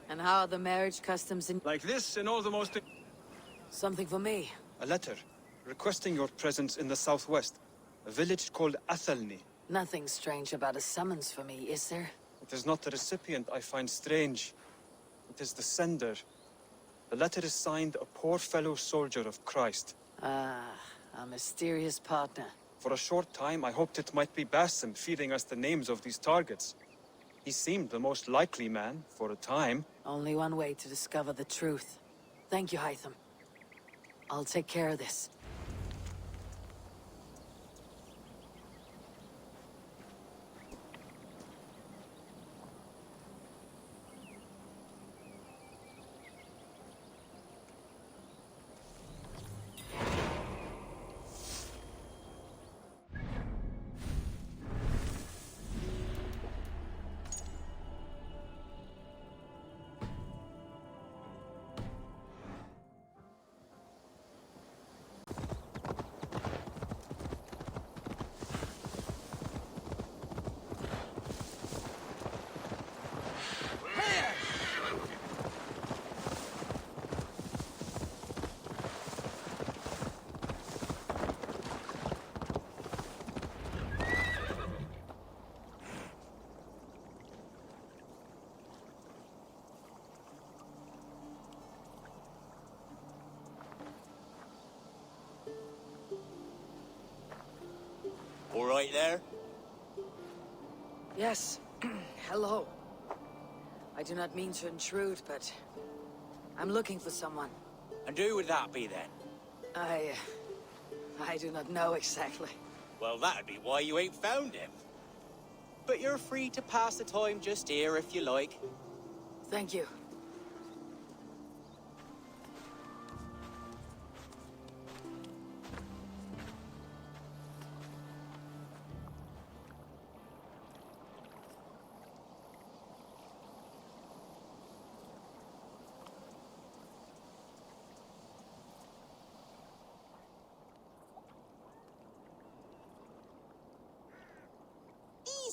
And how are the marriage customs in... Like this and all the most... Something for me? A letter requesting your presence in the southwest. A village called Athelney. Nothing strange about a summons for me, is there? It is not the recipient I find strange. It is the sender. The letter is signed a poor fellow soldier of Christ. Ah, a mysterious partner. For a short time, I hoped it might be Basim feeding us the names of these targets. He seemed the most likely man, for a time. Only one way to discover the truth. Thank you, Hytham. I'll take care of this. All right there? Yes. Hello. I do not mean to intrude, but... I'm looking for someone. And who would that be then? I do not know exactly. Well, that'd be why you ain't found him. But you're free to pass the time just here if you like. Thank you.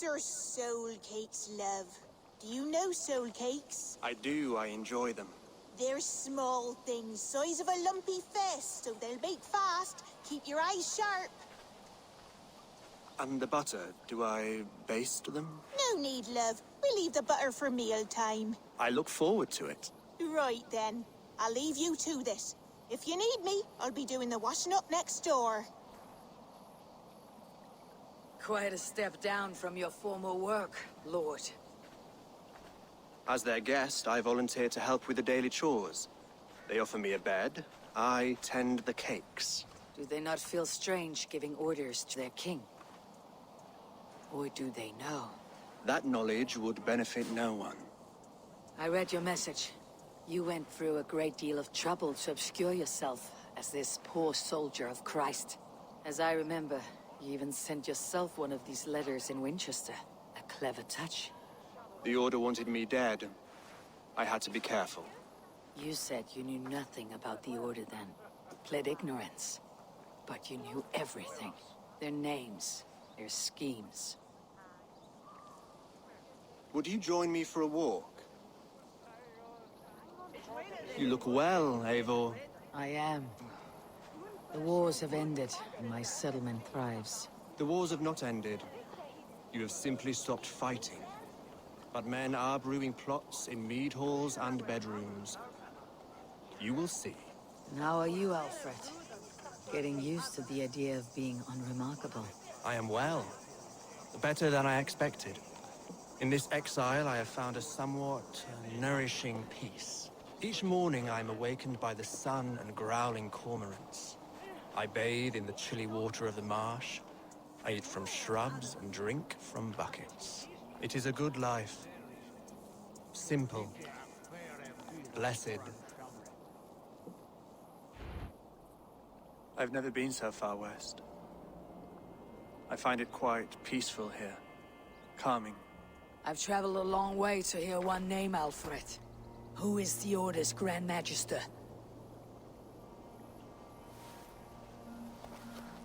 These are soul cakes, love. Do you know soul cakes? I do. I enjoy them. They're small things, size of a lumpy fist, so they'll bake fast. Keep your eyes sharp. And the butter, do I baste them? No need, love. We'll leave the butter for mealtime. I look forward to it. Right then. I'll leave you to this. If you need me, I'll be doing the washing up next door. Quite a step down from your former work, Lord. As their guest, I volunteer to help with the daily chores. They offer me a bed. I tend the cakes. Do they not feel strange giving orders to their king? Or do they know? That knowledge would benefit no one. I read your message. You went through a great deal of trouble to obscure yourself as this poor soldier of Christ. As I remember, you even sent yourself one of these letters in Winchester. A clever touch. The Order wanted me dead. I had to be careful. You said you knew nothing about the Order then. Pled ignorance. But you knew everything. Their names, their schemes. Would you join me for a walk? You look well, Eivor. I am. The wars have ended, and my settlement thrives. The wars have not ended. You have simply stopped fighting. But men are brewing plots in mead halls and bedrooms. You will see. And how are you, Alfred? Getting used to the idea of being unremarkable. I am well. Better than I expected. In this exile, I have found a somewhat nourishing peace. Each morning, I am awakened by the sun and growling cormorants. I bathe in the chilly water of the marsh. I eat from shrubs and drink from buckets. It is a good life. Simple. Blessed. I've never been so far west. I find it quite peaceful here. Calming. I've traveled a long way to hear one name, Alfred. Who is the Order's Grand Magister?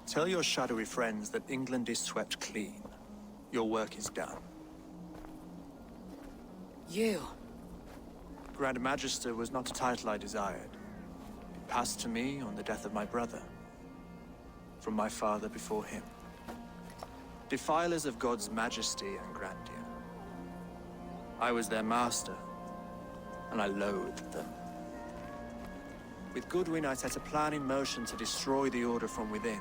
Tell your shadowy friends that England is swept clean. your work is done. You? Grand Magister was not a title I desired. It passed to me on the death of my brother, from my father before him. Defilers of God's majesty and grandeur. I was their master, and I loathed them. With Goodwin, I set a plan in motion to destroy the Order from within.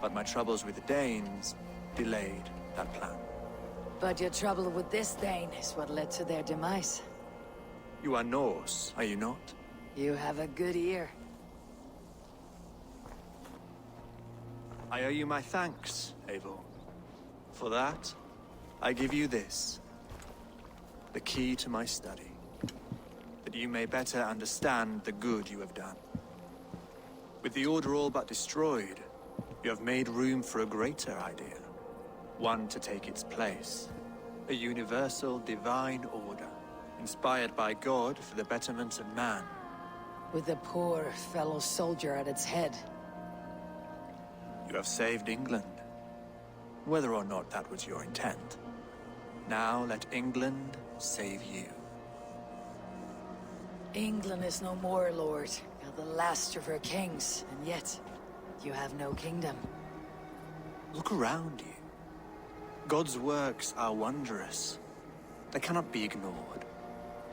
But my troubles with the Danes delayed that plan. But your trouble with this Dane is what led to their demise. You are Norse, are you not? You have a good ear. I owe you my thanks, Eivor. For that, I give you this. The key to my study. That you may better understand the good you have done. With the Order all but destroyed, you have made room for a greater idea. One to take its place. A universal divine order, inspired by God for the betterment of man. With a poor fellow soldier at its head. You have saved England, whether or not that was your intent. Now let England save you. England is no more, Lord. You're the last of her kings, and yet you have no kingdom. Look around you. God's works are wondrous. They cannot be ignored,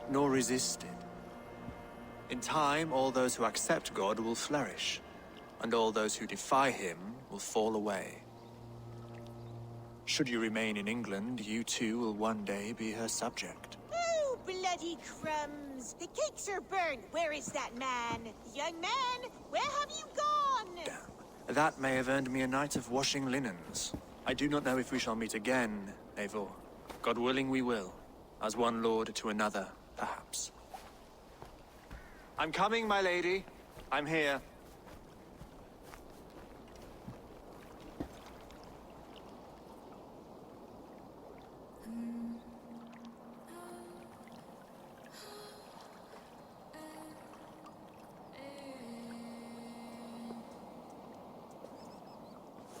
nor resisted. In time, all those who accept God will flourish, and all those who defy him will fall away. Should you remain in England, you too will one day be her subject. Oh, bloody crumbs! The cakes are burnt. Where is that man? Young man, where have you gone? Damn. That may have earned me a night of washing linens. I do not know if we shall meet again, Eivor. God willing, we will. As one lord to another, perhaps. I'm coming, my lady. I'm here.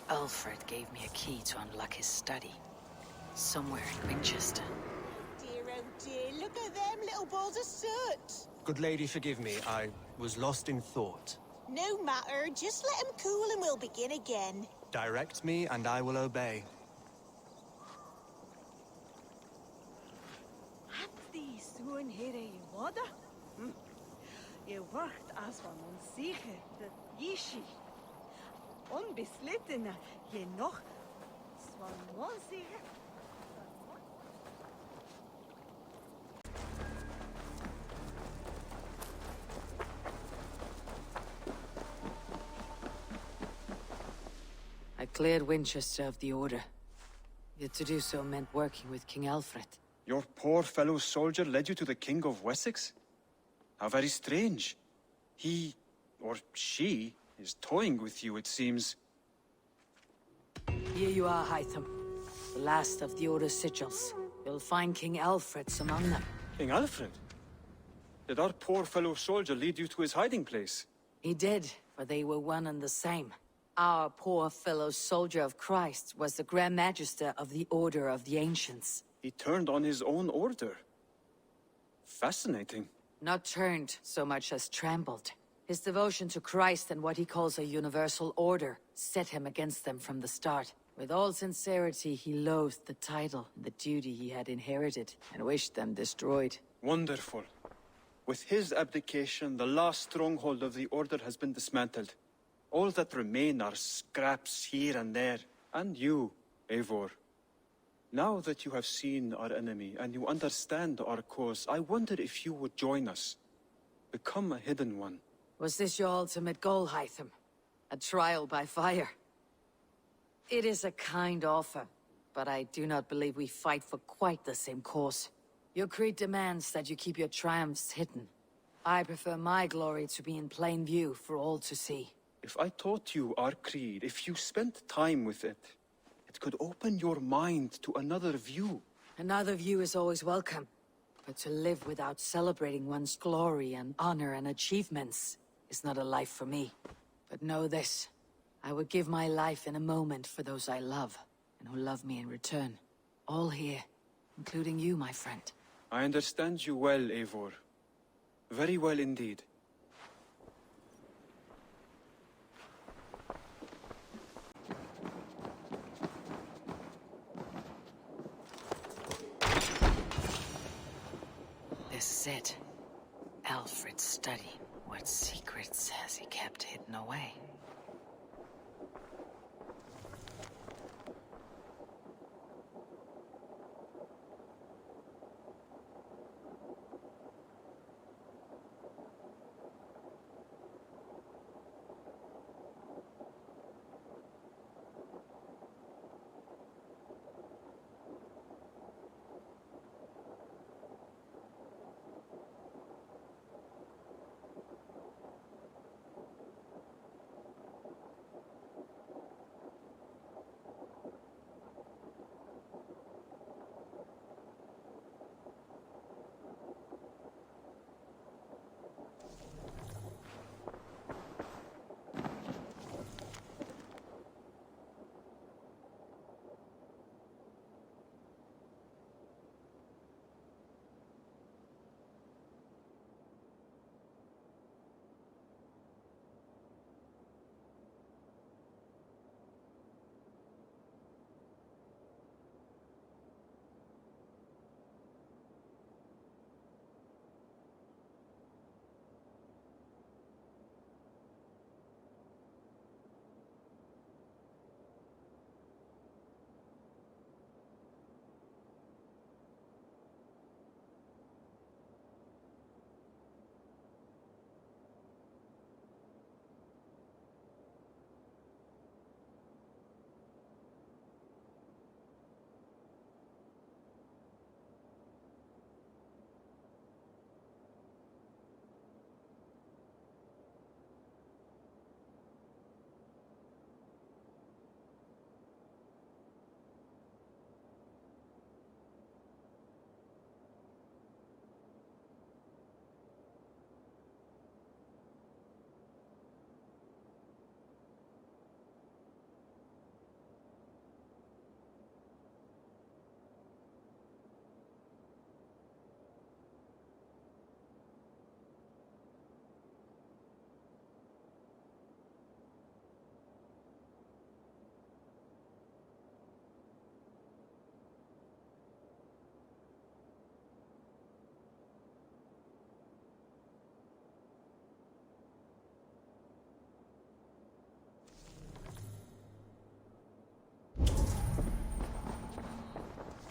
Alfred gave me a key to unlock his study. Somewhere in Winchester. Dear, oh dear, look at them little balls of soot. Good lady, forgive me. I was lost in thought. No matter, just let him cool and we'll begin again. Direct me, and I will obey. Hebt die zo'n here in water? Je wordt als van onzeker, dat ishi. Onbeslittene, je nog van onzeker. I cleared Winchester of the Order. Yet to do so meant working with King Alfred. Your poor fellow soldier led you to the King of Wessex? How very strange. He, or she, is toying with you, it seems. Here you are, Haitham. The last of the Order's sigils. You'll find King Alfred's among them. King Alfred? Did our poor fellow soldier lead you to his hiding place? He did, for they were one and the same. Our poor fellow soldier of Christ was the Grand Magister of the Order of the Ancients. He turned on his own order. Fascinating. Not turned so much as trampled. His devotion to Christ and what he calls a universal order set him against them from the start. With all sincerity, he loathed the title and the duty he had inherited, and wished them destroyed. Wonderful. With his abdication, the last stronghold of the Order has been dismantled. All that remain are scraps here and there. And you, Eivor. Now that you have seen our enemy and you understand our cause, I wonder if you would join us. Become a hidden one. Was this your ultimate goal, Haitham? A trial by fire? It is a kind offer, but I do not believe we fight for quite the same cause. Your creed demands that you keep your triumphs hidden. I prefer my glory to be in plain view for all to see. If I taught you our creed, if you spent time with it, it could open your mind to another view. Another view is always welcome, but to live without celebrating one's glory and honor and achievements is not a life for me. But know this, I would give my life in a moment for those I love. and who love me in return. All here, including you, my friend. I understand you well, Eivor. Very well indeed. This is it. Alfred's study. What secrets has he kept hidden away?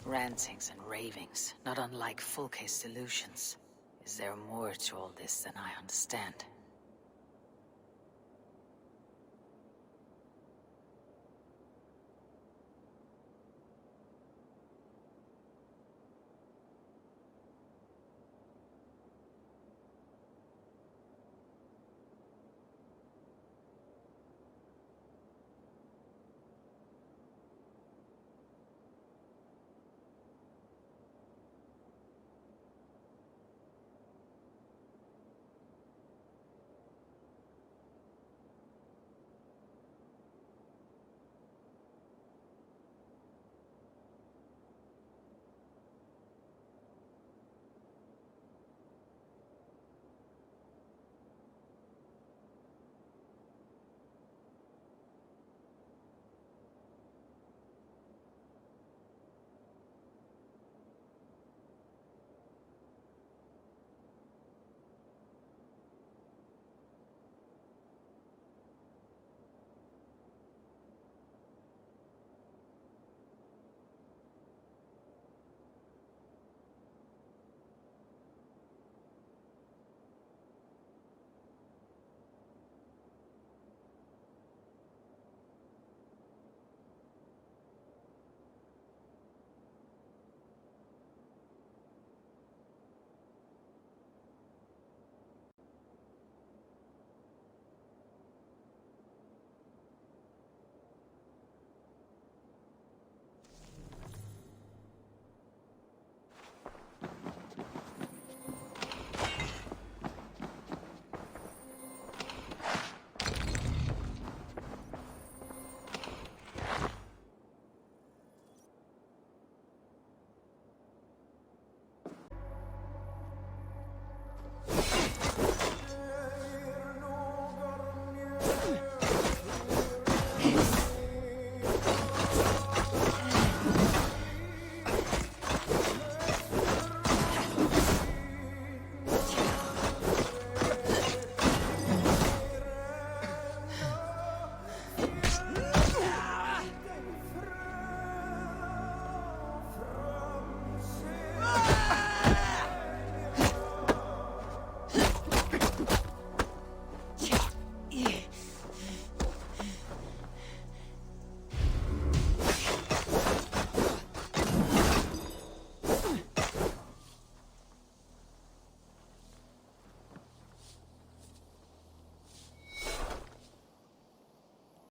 Rantings and ravings, not unlike full-case delusions. Is there more to all this than I understand?